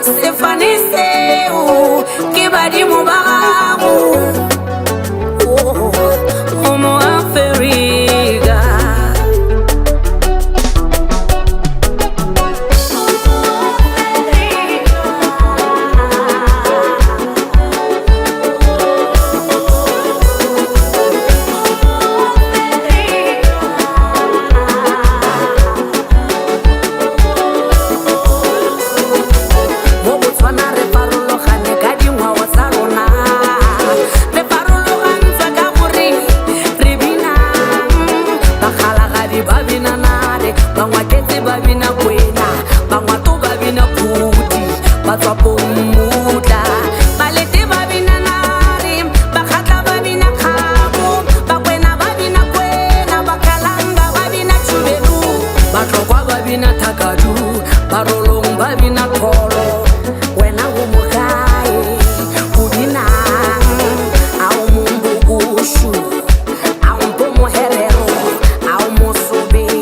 Stéphanie Seu, que badimo bagamu. Como a feriga. Babina kwena, bangwa to babina puti, batwa pomuta, balete babina nari, bakata babina kabu, bakwena babina kwena, bakalanga babina chubelu, batrokwa babina takadu, barolong babina kolo, wena umukai, udina, au mumbugushu, au mpomo herero, au mosobea.